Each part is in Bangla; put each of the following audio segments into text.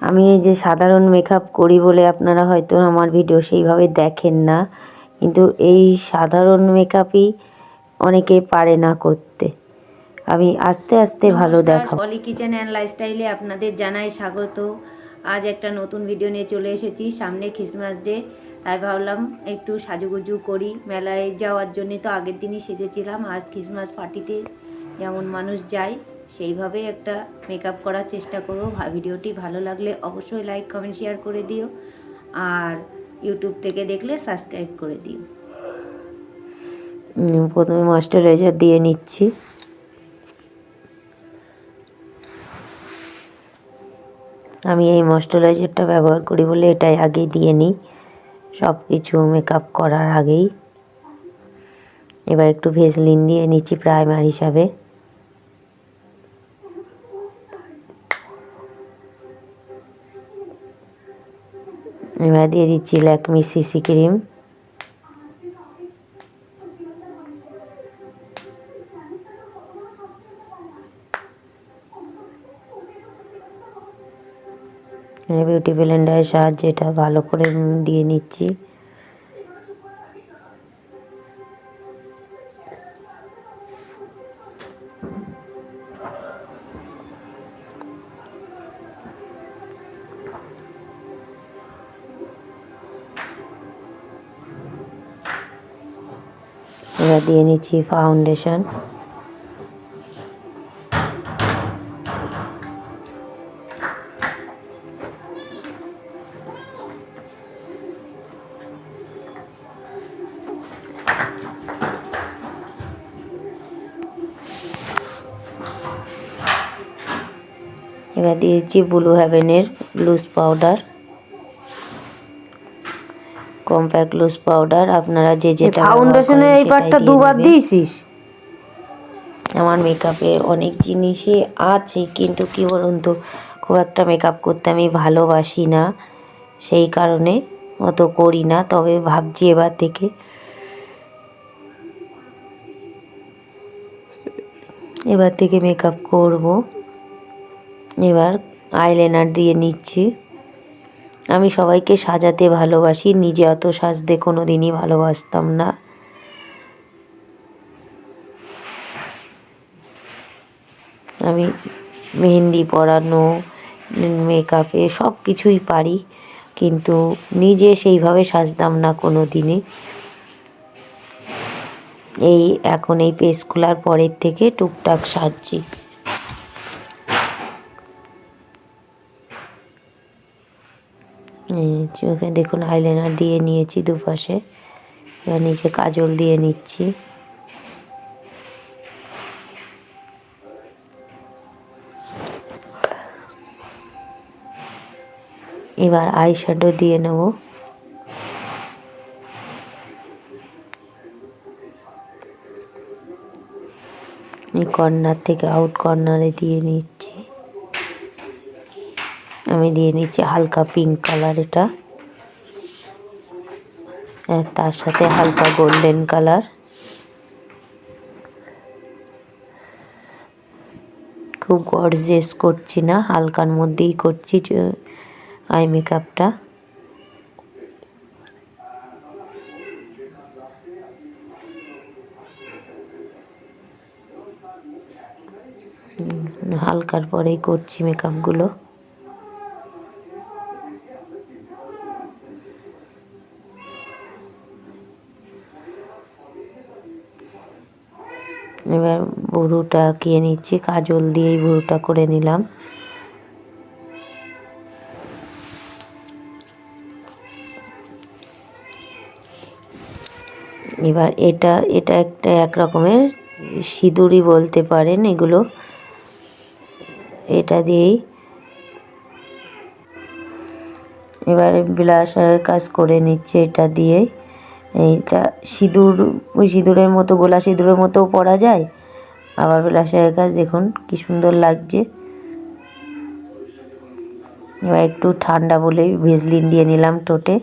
আমি এই যে সাধারণ মেকআপ করি বলে আপনারা হয়তো আমার ভিডিও সেইভাবে দেখেন না, কিন্তু এই সাধারণ মেকআপই অনেকে পারে না করতে। আমি আস্তে আস্তে ভালো দেখাবো। পলি কিচেন অ্যান্ড লাইফস্টাইলে আপনাদের জানাই স্বাগত। আজ একটা নতুন ভিডিও নিয়ে চলে এসেছি, সামনে ক্রিসমাস ডে, তাই ভাবলাম একটু সাজুগুজু করি। মেলায় যাওয়ার জন্য তো আগের দিনই সেজেছিলাম, আজ ক্রিসমাস পার্টিতে যেমন মানুষ যায় সেইভাবে একটা মেকআপ করার চেষ্টা করব। ভিডিওটি ভালো লাগলে অবশ্যই লাইক কমেন্ট শেয়ার করে দিও, আর ইউটিউব থেকে দেখলে সাবস্ক্রাইব করে দিও। প্রথমে ময়েশ্চারাইজার দিয়ে নিচ্ছি। আমি এই ময়েশ্চারাইজারটা ব্যবহার করি বলে এটাই আগে দিয়ে নিই সব কিছু মেকআপ করার আগেই। এবার একটু ভেসলিন দিয়ে নিচ্ছি প্রাইমার হিসাবে। এবার দিয়ে দিচ্ছি ল্যাকমি সিসি ক্রিম। বিউটি ব্লেন্ডারের সাহায্যে এটা ভালো করে দিয়ে নিচ্ছি। এবার দিয়ে নিচ্ছি ফাউন্ডেশন। এবার দিয়েছি ব্লু হেভেনের loose powder, compact loose powder. আপনারা যে যেটা ফাউন্ডেশনের এই পার্টটা দুবার দিয়েছিস? আমার মেকআপে অনেক জিনিসই আছে, কিন্তু কী বলুন তো, খুব একটা মেকআপ করতে আমি ভালোবাসি না, সেই কারণে অত করি না। তবে ভাবছি এবার থেকে মেকআপ করব। এবার আইলাইনার দিয়ে নিচ্ছি। আমি সবাইকে সাজাতে ভালোবাসি, নিজে অত সাজতে কোনো দিনই ভালোবাসতাম না। আমি মেহেন্দি পরানো, মেকআপে সব কিছুই পারি, কিন্তু নিজে সেইভাবে সাজতাম না কোনো দিনই। এখন এই পেজ খোলার পরের থেকে টুকটাক সাজছি। চোখে দেখুন আইলাইনার দিয়ে নিয়েছি দুপাশে। এবার নিচে কাজল দিয়ে নিচ্ছি। এবার আই শ্যাডো দিয়ে নেব। এই কর্নার থেকে আউট কর্নারে দিয়ে নিচ্ছি। আমি দিয়ে নিচ্ছি হালকা পিঙ্ক কালার, এটা তার সাথে হালকা গোল্ডেন কালার। খুব গর্জিয়াস করছি না, হালকার মধ্যেই করছি আই মেকআপটা। হালকার পরেই করছি মেকআপগুলো। এবার ভুরুটা আঁকিয়ে নিচ্ছি, কাজল দিয়েই ভুরুটা করে নিলাম। এবার এটা একটা এক রকমের সিঁদুরই বলতে পারেন এগুলো। এটা দিয়েই এবার ব্লাশারের কাজ করে নিচ্ছে এটা দিয়ে। এইটা সিঁদুর, ওই সিঁদুরের মতো, গোলা সিঁদুরের মতোও পরা যায়, আবার ব্লাশারের কাজ দেখুন কি সুন্দর লাগছে। এবার একটু ঠান্ডা বলে ভেসলিন দিয়ে নিলাম ঠোঁটে।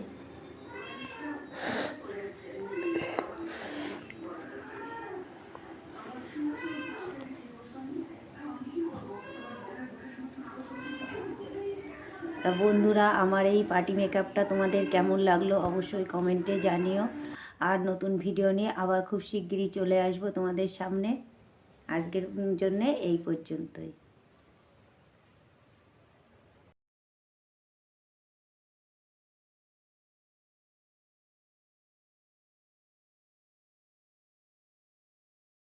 তা বন্ধুরা, আমার এই পার্টি মেকআপটা তোমাদের কেমন লাগলো অবশ্যই কমেন্টে জানিও। আর নতুন ভিডিও নিয়ে আবার খুব শিগগিরই চলে আসবো তোমাদের সামনে। আজকের জন্যে এই পর্যন্তই।